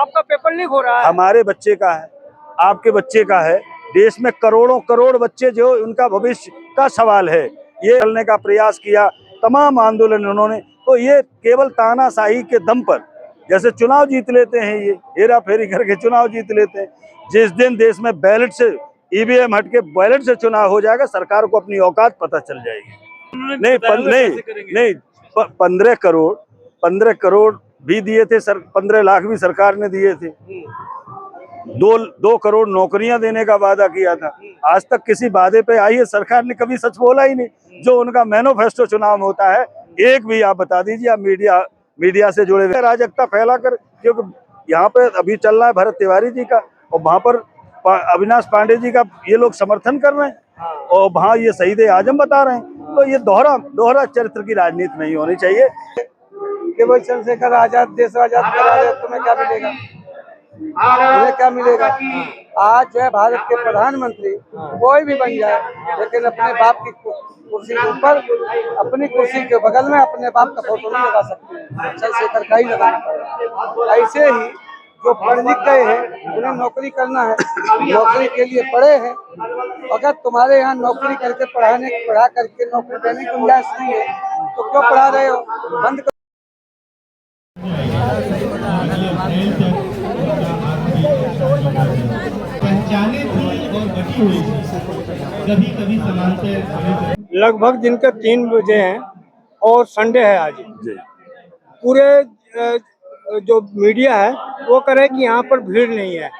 आपका paper leak हो रहा है। हमारे बच्चे का है, आपके बच्चे का है। देश में करोड़ों करोड़ बच्चे जो उनका भविष्य का सवाल है, ये करने का प्रयास किया तमाम आंदोलन उन्होंने। तो ये केवल तानाशाही के दम पर जैसे चुनाव जीत लेते हैं, ये हेरा फेरी करके चुनाव जीत लेते हैं। जिस दिन देश में बैलेट से ईवीएम हट के बैलेट से चुनाव हो जाएगा, सरकार को अपनी औकात पता चल जाएगी। नहीं 15 करोड़ भी दिए थे सर, 15 लाख भी सरकार ने दिए थे। 2 करोड़ नौकरियां देने का वादा किया था। आज तक किसी वादे पे आई है सरकार ने कभी सच बोला ही नहीं। जो उनका मैनिफेस्टो चुनाव में होता है, एक भी आप बता दीजिए। आप मीडिया से जुड़े हुए अराजकता फैलाकर, क्योंकि यहाँ पे अभी चल रहा है भरत तिवारी जी का, और वहां पर अविनाश पांडे जी का ये लोग समर्थन कर रहे हैं, और वहाँ ये शहीद आजम बता रहे हैं। तो ये दोहरा चरित्र की राजनीति नहीं होनी चाहिए। केवल चंद्रशेखर आजाद देश आजाद करा रहे, तुम्हें क्या मिलेगा? तुम्हें क्या मिलेगा? आज जो है भारत के प्रधानमंत्री कोई भी बन जाए, लेकिन अपने बाप की कुर्सी के ऊपर, अपनी कुर्सी के बगल में अपने बाप का फोटो नहीं लगा सकते। चंद्रशेखर का ही लगाना पड़ेगा। ऐसे ही जो पढ़ लिख गए हैं उन्हें नौकरी करना है, नौकरी के लिए पढ़े हैं। अगर तुम्हारे यहाँ नौकरी करके पढ़ा करके नौकरी देने की गुंजाइश नहीं है तो क्यों पढ़ा रहे हो? बंद करो। पहचाने थी और बची हुई कभी कभी समानता। लगभग दिन के 3 बजे हैं और संडे है आज। पूरे जो मीडिया है वो करे कि यहाँ पर भीड़ नहीं है।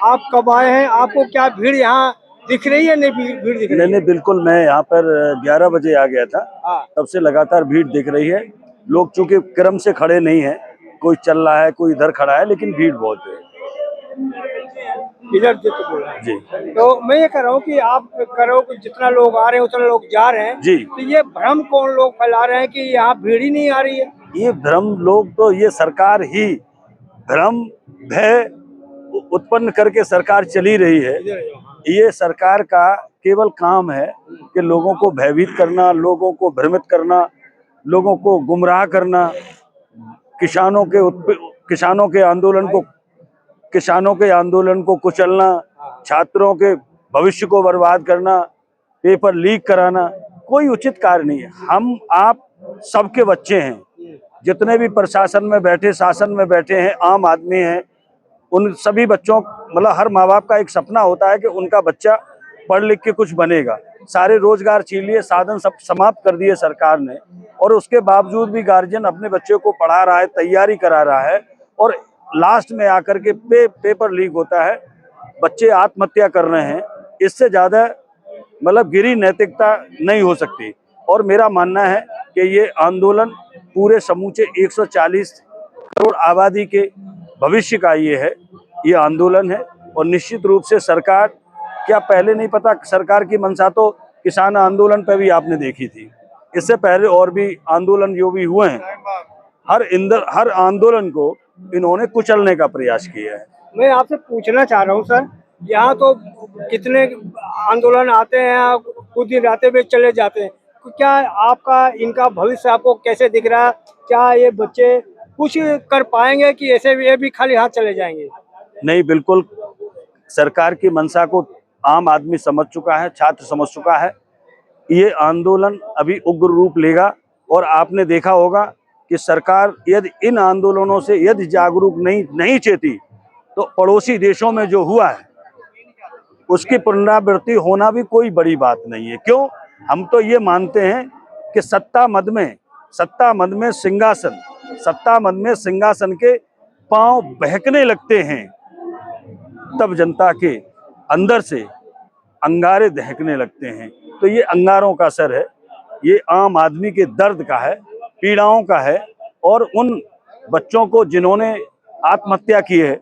आप कब आए हैं? आपको क्या भीड़ यहाँ दिख रही है? नहीं भीड़ दिख रही है? नहीं, बिल्कुल। मैं यहाँ पर 11 बजे आ गया था, तब से लगातार भीड़ दिख रही है। लोग चूंकि क्रम से खड़े नहीं है, कोई चल रहा है, कोई इधर खड़ा है, लेकिन भीड़ बहुत है इधर जी। जी। तो मैं ये कह रहा हूँ कि आप कह रहे हो कि जितना लोग आ रहे हैं उतना लोग जा रहे हैं जी। तो ये भ्रम कौन लोग फैला रहे हैं कि यहाँ भीड़ ही नहीं आ रही है? ये भ्रम लोग, तो ये सरकार ही भ्रम भय उत्पन्न करके सरकार चली रही है। ये सरकार का केवल काम है कि लोगों को भयभीत करना, लोगों को भ्रमित करना, लोगों को गुमराह करना, किसानों के आंदोलन को कुचलना, छात्रों के भविष्य को बर्बाद करना, पेपर लीक कराना कोई उचित कार्य नहीं है। हम आप सबके बच्चे हैं, जितने भी प्रशासन में बैठे, शासन में बैठे हैं, आम आदमी हैं, उन सभी बच्चों, मतलब हर माँ बाप का एक सपना होता है कि उनका बच्चा पढ़ लिख के कुछ बनेगा। सारे रोजगार छीन लिए, साधन सब समाप्त कर दिए सरकार ने, और उसके बावजूद भी गार्जियन अपने बच्चे को पढ़ा रहा है, तैयारी करा रहा है, और लास्ट में आकर के पेपर लीक होता है, बच्चे आत्महत्या कर रहे हैं। इससे ज्यादा मतलब गिरी नैतिकता नहीं हो सकती। और मेरा मानना है कि ये आंदोलन पूरे समूचे 140 करोड़ आबादी के भविष्य का ये आंदोलन है। और निश्चित रूप से सरकार, क्या पहले नहीं पता? सरकार की मंशा तो किसान आंदोलन पे भी आपने देखी थी, इससे पहले और भी आंदोलन जो भी हुए हैं, हर आंदोलन को इन्होंने कुचलने का प्रयास किया है। मैं आपसे पूछना चाह रहा हूँ सर, यहाँ तो कितने आंदोलन आते हैं, कुछ दिन रहते हुए चले जाते हैं, तो क्या आपका इनका भविष्य आपको कैसे दिख रहा है? क्या ये बच्चे कुछ कर पाएंगे कि ऐसे ये भी खाली हाथ चले जाएंगे? नहीं, बिल्कुल सरकार की मंशा को आम आदमी समझ चुका है, छात्र समझ चुका है। ये आंदोलन अभी उग्र रूप लेगा, और आपने देखा होगा कि सरकार यदि इन आंदोलनों से यदि जागरूक नहीं चेती, तो पड़ोसी देशों में जो हुआ है उसकी पुनरावृत्ति होना भी कोई बड़ी बात नहीं है। क्यों? हम तो ये मानते हैं कि सत्ता मद में सिंहासन के पांव बहकने लगते हैं, तब जनता के अंदर से अंगारे दहकने लगते हैं। तो ये अंगारों का असर है, ये आम आदमी के दर्द का है, पीड़ाओं का है। और उन बच्चों को जिन्होंने आत्महत्या की है,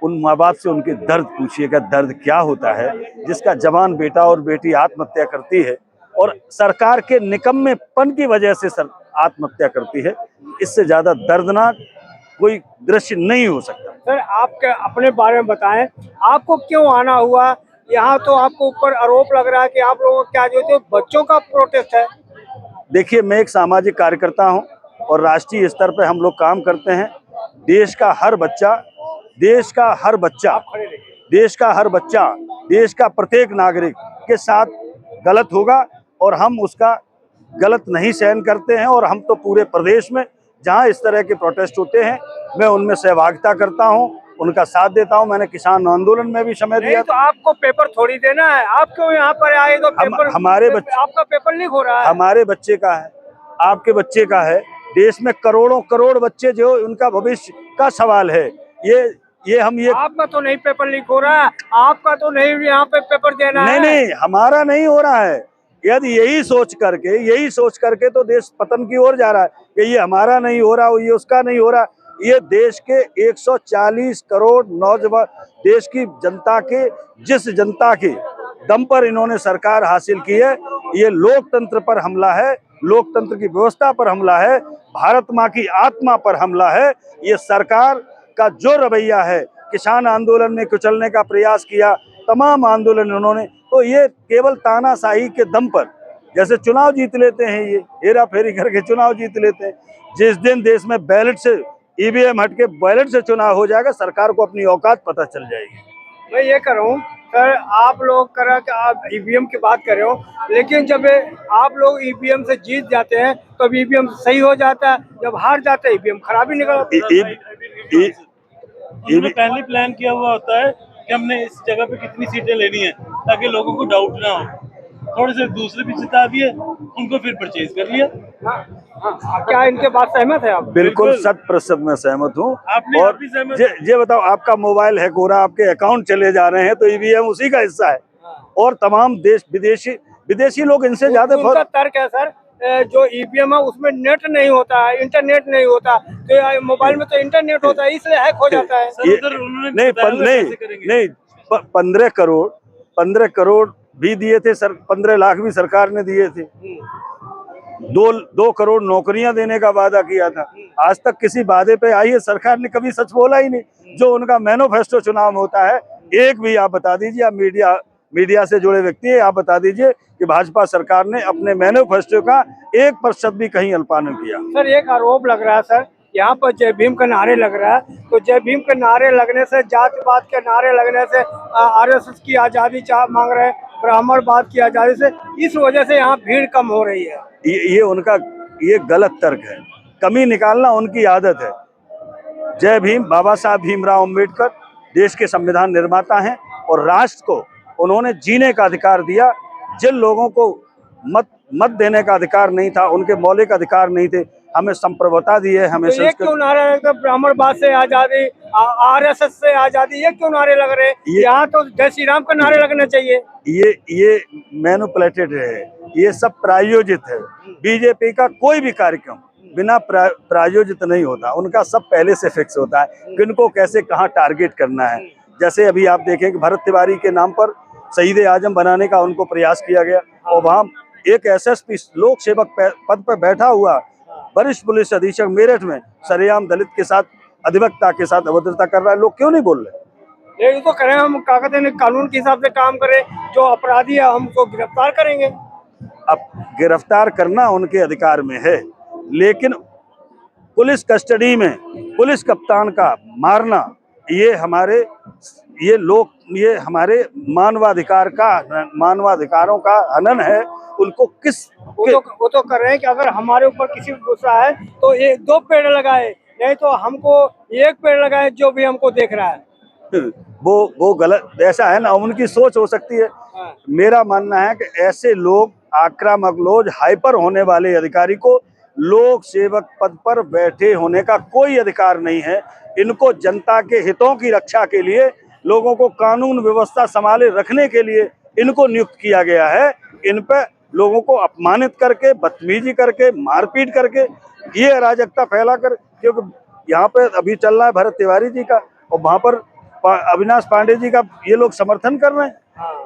उन माँ बाप से उनके दर्द पूछिएगा, दर्द क्या होता है जिसका जवान बेटा और बेटी आत्महत्या करती है, और सरकार के निकम्मेपन की वजह से आत्महत्या करती है। इससे ज्यादा दर्दनाक कोई दृश्य नहीं हो सकता। सर, आप अपने बारे में बताएं, आपको क्यों आना हुआ यहाँ? तो आपको ऊपर आरोप लग रहा है कि आप लोगों क्या जो तो बच्चों का प्रोटेस्ट है। देखिए, मैं एक सामाजिक कार्यकर्ता हूं और राष्ट्रीय स्तर पर हम लोग काम करते हैं। देश का हर बच्चा देश का हर बच्चा, देश का हर बच्चा, देश का प्रत्येक नागरिक के साथ गलत होगा और हम उसका गलत नहीं सहन करते हैं। और हम तो पूरे प्रदेश में जहां इस तरह के प्रोटेस्ट होते हैं मैं उनमें सहभागिता करता हूं, उनका साथ देता हूं। मैंने किसान आंदोलन में भी समय दिया। तो आपको पेपर थोड़ी देना है, आप क्यों यहाँ पर आए? तो पेपर हमारे बच्चे, आपका पेपर लीक हो रहा है। हमारे बच्चे का है, आपके बच्चे का है, देश में करोड़ों करोड़ बच्चे जो उनका भविष्य का सवाल है। ये आपका तो नहीं पेपर लीक हो रहा है, आपका तो नहीं यहाँ पे पेपर देना है। नहीं, हमारा नहीं हो रहा है। यदि यही सोच करके तो देश पतन की ओर जा रहा है कि ये हमारा नहीं हो रहा, ये उसका नहीं हो रहा। ये देश के 140 करोड़ नौजवान, देश की जनता के, जिस जनता के दम पर इन्होंने सरकार हासिल की है, ये लोकतंत्र पर हमला है, लोकतंत्र की व्यवस्था पर हमला है, भारत माँ की आत्मा पर हमला है। ये सरकार का जो रवैया है, किसान आंदोलन में कुचलने का प्रयास किया, तमाम आंदोलन उन्होंने, तो ये केवल तानाशाही के दम पर जैसे चुनाव जीत लेते हैं, ये हेरा फेरी करके चुनाव जीत लेते हैं। जिस दिन देश में बैलेट से, ईवीएम हट के बैलेट से चुनाव हो जाएगा, सरकार को अपनी औकात पता चल जाएगी। मैं ये कर रहा हूँ सर, आप लोग करा कि आप ईवीएम की बात कर रहे हो, लेकिन जब आप लोग ईवीएम से जीत जाते हैं तो ईवीएम सही हो जाता है, जब हार जाते हैं ईवीएम खराबी निकल। उन्होंने पहले प्लान किया हुआ होता है कि हमने इस जगह पे कितनी सीटें लेनी है ताकि लोगों को डाउट ना हो। थोड़े से दूसरे भी जिता दिए, उनको फिर परचेज कर लिया। क्या इनके बात सहमत है आप? बिल्कुल 100% में सहमत हूँ। आपने और भी सहमत? ये बताओ, आपका मोबाइल हैक हो रहा, आपके अकाउंट चले जा रहे हैं, तो ईवीएम उसी का हिस्सा है। और तमाम देश विदेशी लोग इनसे ज्यादा उनका तर्क है सर, जो ईवीएम है उसमें नेट नहीं होता है, इंटरनेट नहीं होता, तो मोबाइल में तो इंटरनेट होता है, इसलिए हैक हो जाता है। नहीं, 15 करोड़ भी दिए थे सर, 15 लाख भी सरकार ने दिए थे। 2 करोड़ नौकरियां देने का वादा किया था। आज तक किसी वादे पे आई है सरकार ने कभी सच बोला ही नहीं। जो उनका मैनिफेस्टो चुनाव में होता है, एक भी आप बता दीजिए, आप मीडिया से जुड़े व्यक्ति हैं, आप बता दीजिए कि भाजपा सरकार ने अपने मैनिफेस्टो का 1% भी कहीं अल्पानन किया। सर एक आरोप लग रहा है सर, यहाँ पर जय भीम का नारे लग रहा है, तो जय भीम के नारे लगने से, जातिवाद के नारे लगने से, आरएसएस की आजादी मांग रहे हैं, ब्राह्मणवाद की आजादी से, इस वजह से यहाँ भीड़ कम हो रही है। ये उनका गलत तर्क है, कमी निकालना उनकी आदत है। जय भीम, बाबा साहब भीमराव अम्बेडकर देश के संविधान निर्माता हैं और राष्ट्र को उन्होंने जीने का अधिकार दिया। जिन लोगों को मत देने का अधिकार नहीं था, उनके मौलिक अधिकार नहीं थे, हमें संप्रभुता दी है, हमें तो ये क्यों नारे लगते, ब्राह्मणवाद से आजादी, आरएसएस से आजादी, ये क्यों नारे लग रहे हैं? यहाँ तो जय श्री राम का नारे लगने चाहिए। ये मैनिपुलेटेड है, ये सब प्रायोजित है। बीजेपी का कोई भी कार्यक्रम बिना प्रायोजित नहीं होता, उनका सब पहले से फिक्स होता है किनको कैसे कहाँ टारगेट करना है। जैसे अभी आप देखें कि भरत तिवारी के नाम पर शहीद आजम बनाने का उनको प्रयास किया गया, और वहाँ एक एसएसपी लोक सेवक पद पर बैठा हुआ वरिष्ठ पुलिस अधीक्षक मेरठ में सरेआम दलित के साथ, अधिवक्ता के साथ अभद्रता कर रहा है। लोग क्यों नहीं बोल रहे? ये तो करें, हम कानून के हिसाब से काम करें, जो अपराधी है हम उसको गिरफ्तार करेंगे। अब गिरफ्तार करना उनके अधिकार में है, लेकिन पुलिस कस्टडी में पुलिस कप्तान का मारना, ये हमारे मानवाधिकारों का हनन है। उनको वो तो कर रहे हैं कि अगर हमारे ऊपर किसी को गुस्सा है तो 2 पेड़ लगाए, नहीं तो हमको 1 पेड़ लगाए, जो भी हमको देख रहा है। वो गलत, ऐसा है ना, उनकी सोच हो सकती है। मेरा मानना है कि ऐसे लोग, आक्रामक लोग, हाइपर होने वाले अधिकारी को लोक सेवक पद पर बैठे होने का कोई अधिकार नहीं है। इनको जनता के हितों की रक्षा के लिए, लोगों को कानून व्यवस्था संभाले रखने के लिए इनको नियुक्त किया गया है। इन पे लोगों को अपमानित करके, बदतमीजी करके, मारपीट करके, ये अराजकता फैलाकर, क्योंकि यहाँ पे अभी चल रहा है भरत तिवारी जी का, और वहाँ पर अविनाश पांडे जी का ये लोग समर्थन कर रहे हैं,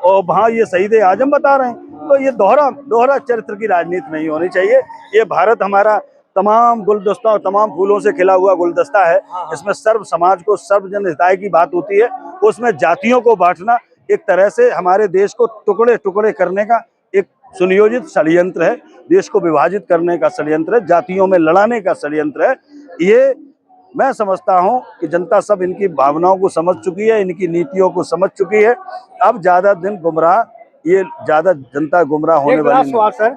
और वहाँ ये शहीद आजम बता रहे हैं। तो ये दोहरा चरित्र की राजनीति नहीं होनी चाहिए। ये भारत हमारा तमाम गुलदस्ता, तमाम फूलों से खिला हुआ गुलदस्ता है। इसमें सर्व समाज को, सर्व जन हिताय की बात होती है। उसमें जातियों को बांटना एक तरह से हमारे देश को टुकड़े टुकड़े करने का एक सुनियोजित षड्यंत्र है। देश को विभाजित करने का षड्यंत्र है, जातियों में लड़ाने का षड्यंत्र है। ये मैं समझता हूं कि जनता सब इनकी भावनाओं को समझ चुकी है, इनकी नीतियों को समझ चुकी है। अब ज्यादा दिन ज्यादा जनता गुमराह होने एक लास्ट वाली नहीं। सवाल सर,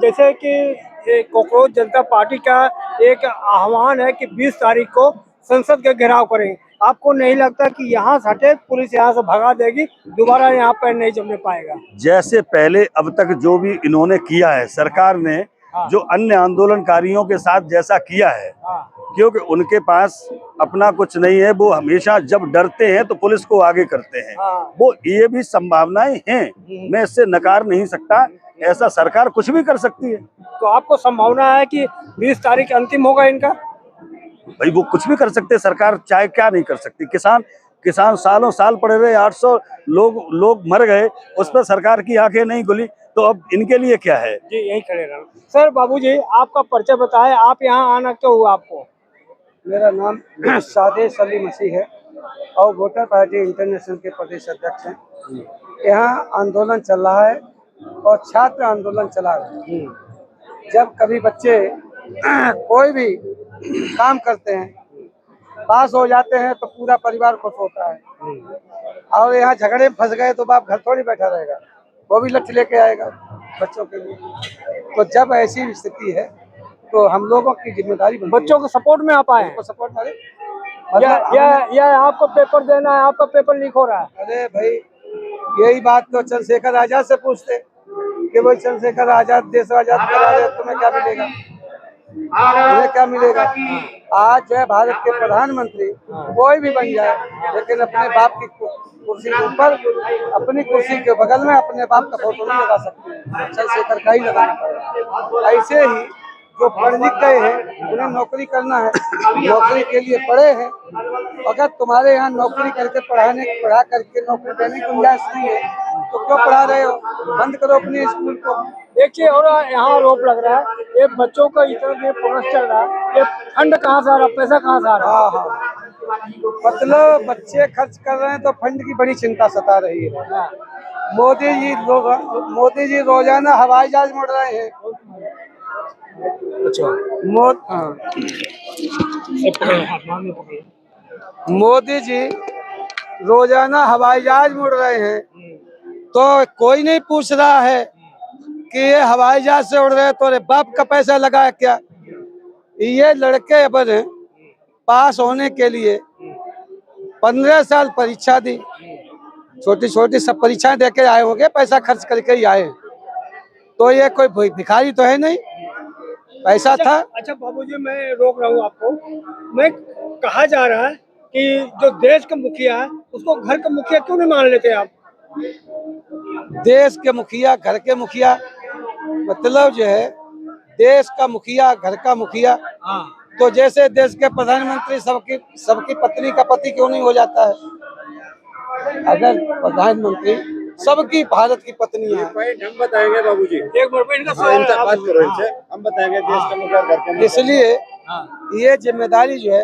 जैसे कि कॉकरोच जनता पार्टी का एक आह्वान है कि 20 तारीख को संसद का घेराव करें, आपको नहीं लगता कि यहाँ से हटे पुलिस यहाँ से भगा देगी, दोबारा यहाँ पर नहीं जमने पाएगा? जैसे पहले अब तक जो भी इन्होंने किया है, सरकार ने जो अन्य आंदोलनकारियों के साथ जैसा किया है, क्योंकि उनके पास अपना कुछ नहीं है, वो हमेशा जब डरते हैं तो पुलिस को आगे करते हैं। वो ये भी संभावनाएं हैं, मैं इससे नकार नहीं सकता, ऐसा सरकार कुछ भी कर सकती है। तो आपको संभावना है कि 20 तारीख अंतिम होगा इनका? भाई वो कुछ भी कर सकते हैं, सरकार चाहे क्या नहीं कर सकती। किसान सालों साल पड़े रहे, 800 लोग मर गए, उस पर सरकार की आंखें नहीं खुली, तो अब इनके लिए क्या है? जी यही खड़े रहना। सर बाबूजी, आपका परिचय बताएं, आप यहाँ आना क्यों हुआ आपको? मेरा नाम सादेश अली मसीह है और वोटर पार्टी इंटरनेशनल के प्रदेश अध्यक्ष हैं। यहाँ आंदोलन चल रहा है और छात्र आंदोलन चला रहे हैं। जब कभी बच्चे कोई भी काम करते हैं, पास हो जाते हैं, तो पूरा परिवार खुश होता है। और यहाँ झगड़े में फंस गए तो बाप घर थोड़ी बैठा रहेगा, वो भी लठ लेके आएगा बच्चों के लिए। तो जब ऐसी स्थिति है तो हम लोगों की जिम्मेदारी बनती है बच्चों के सपोर्ट में आप आए हैं? को सपोर्ट करें। या आपको पेपर देना है, आपका पेपर लीक हो रहा है? अरे भाई, यही बात तो चंद्रशेखर आजाद से पूछते कि भाई चंद्रशेखर आजाद देश आजाद करा रहे, तुम्हें क्या मिलेगा? तुम्हें क्या मिलेगा? आज जो है भारत के प्रधानमंत्री कोई भी बन जाए, लेकिन अपने बाप की कुर्सी के ऊपर, अपनी कुर्सी के बगल में अपने बाप का फोटो नहीं लगा सकते, चंद्रशेखर का ही लगाना पड़ेगा। ऐसे ही जो पढ़ लिख गए हैं उन्हें नौकरी करना है, नौकरी के लिए पढ़े हैं। अगर तुम्हारे यहाँ नौकरी करके पढ़ा करके नौकरी देने की गुंजाइश नहीं है तो क्यों पढ़ा रहे हो? बंद करो अपने स्कूल को। देखिए, और यहाँ आरोप लग रहा है ये बच्चों का इतना देर प्रोटेस्ट चल रहा है, ये फंड कहाँ से आ रहा, पैसा कहाँ से आ रहा? हाँ, मतलब बच्चे खर्च कर रहे हैं तो फंड की बड़ी चिंता सता रही है। मोदी जी रोजाना हवाई जहाज मोड़ रहे हैं। अच्छा, मोदी जी रोजाना हवाई जहाज मुड़ रहे हैं, तो कोई नहीं पूछ रहा है कि ये हवाई जहाज से उड़ रहे हैं तो अरे बाप का पैसा लगा है क्या? ये लड़के अपन पास होने के लिए 15 साल परीक्षा दी, छोटी छोटी सब परीक्षाएं दे के आए होंगे, पैसा खर्च करके ही आए। तो ये कोई भिखारी तो है नहीं, पैसा था। अच्छा बाबूजी, मैं रोक रहा हूँ आपको। मैं कहा जा रहा है कि जो देश का मुखिया है उसको घर का मुखिया क्यों नहीं मान लेते आप? देश के मुखिया, घर के मुखिया, मतलब जो है देश का मुखिया, घर का मुखिया। तो जैसे देश के प्रधानमंत्री सबकी पत्नी का पति क्यों नहीं हो जाता है? अगर प्रधानमंत्री सबकी भारत की पत्नी है, हम बताएंगे बाबूजी, एक मिनट इनका सवाल है, बात करो इनसे, हम बताएंगे देश का मुखिया, घर का मुखिया। इसलिए ये जिम्मेदारी जो है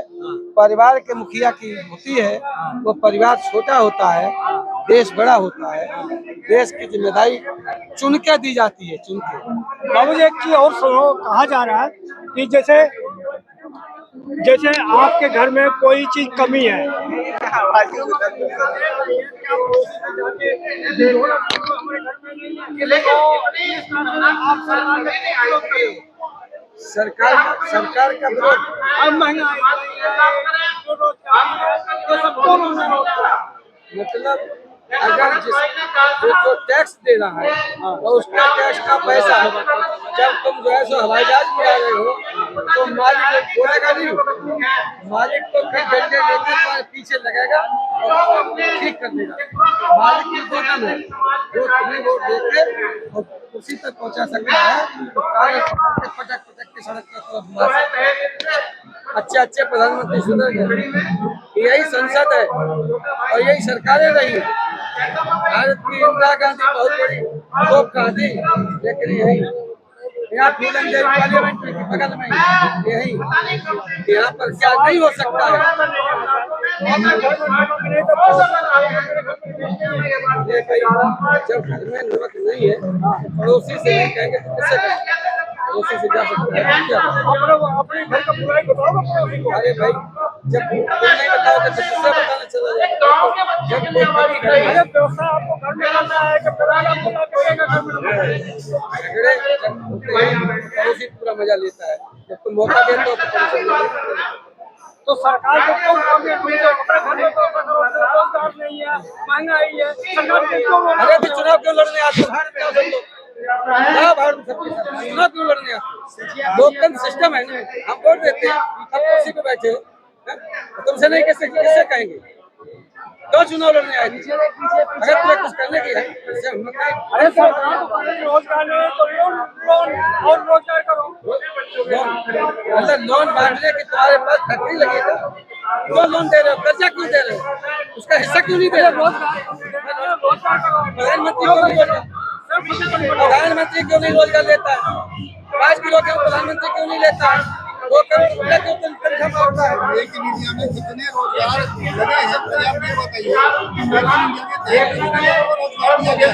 परिवार के मुखिया की होती है। वो परिवार छोटा होता है, देश बड़ा होता है, देश की जिम्मेदारी चुन के दी जाती है, चुन के। बाबूजी एक चीज और सुनो, कहा जा रहा है कि जैसे आपके घर में कोई चीज कमी है, सरकार का विरोध, अब महंगाई, मतलब अगर जो टैक्स दे रहा है तो उसका टैक्स का पैसा जब तुम जो है सो हवाई जहाज उड़ा रहे हो तो मालिक बोलेगा नहीं, मालिक तो फिर डंडे लेके तुम्हारे पीछे लगेगा और ठीक कर देगा। मालिक की बोतल है जो तुम्हें वोट देके और उसी तक पहुंचा सकता है, तो पटक के सड़क पर तरफ मार सकता है। अच्छे प्रधानमंत्री सुधर गए, यही संसद है और यही सरकारें रही। भारत की इंदिरा गांधी बहुत बड़ी तोप कहा थी, लेकिन यही यहाँ फूलन देवी पार्लियामेंट के बगल में यही, यहाँ पर क्या नहीं हो सकता है? जब घर में नमक नहीं है पड़ोसी से नहीं कहेंगे तो किससे कहेंगे? पड़ोसी से जा सकता है क्या? अपने घर का बुराई बताओ पड़ोसी को। अरे भाई जब तुम नहीं बताओगे तो किससे बताना चला जाएगा? जब कोई कभी घर में व्यवस्था आपको घर में करना है कि पुराना आपको ला के देगा घर में? झगड़े जब होते हैं पड़ोसी पूरा मजा लेता है, जब तुम मौका देते हो तो पड़ोसी मजा लेता है। तो सरकार को क्यों काम में ढूंढते हो? अपने घर में तो रोजगार नहीं है, महंगाई है, सरकार को क्यों बोल रहे अरे हो? तो चुनाव क्यों लड़ने आते हो? भारत में चुनाव क्यों लड़ने आते हो? लोकतंत्र सिस्टम है ना, हम वोट देते हैं, अब कुर्सी पे बैठे हो, हैं? तो तुमसे नहीं किससे कहेंगे? क्यों चुनाव लड़ने आए थे? अगर तुम्हें कुछ करने की है तो हम लोग कहें, अरे सरकार को पहले रोजगार नहीं है तो लोन और रोजगार करो। मतलब लोन बांटने की तुम्हारे पास फैक्ट्री लगी है, क्यों लोन दे रहे हो? कर्जा क्यों दे रहे हो? उसका हिस्सा क्यों नहीं दे रहे हो? प्रधानमंत्री क्यों नहीं रोजगार लेता है? 5 किलो का प्रधानमंत्री क्यों नहीं लेता है? 2 करोड़ रुपया क्यों तनख्वाह पाता है? एक इंडिया में कितने रोजगार लगे हैं पहले आप ये बताइए। एक इंडिया में रोजगार दिया गया।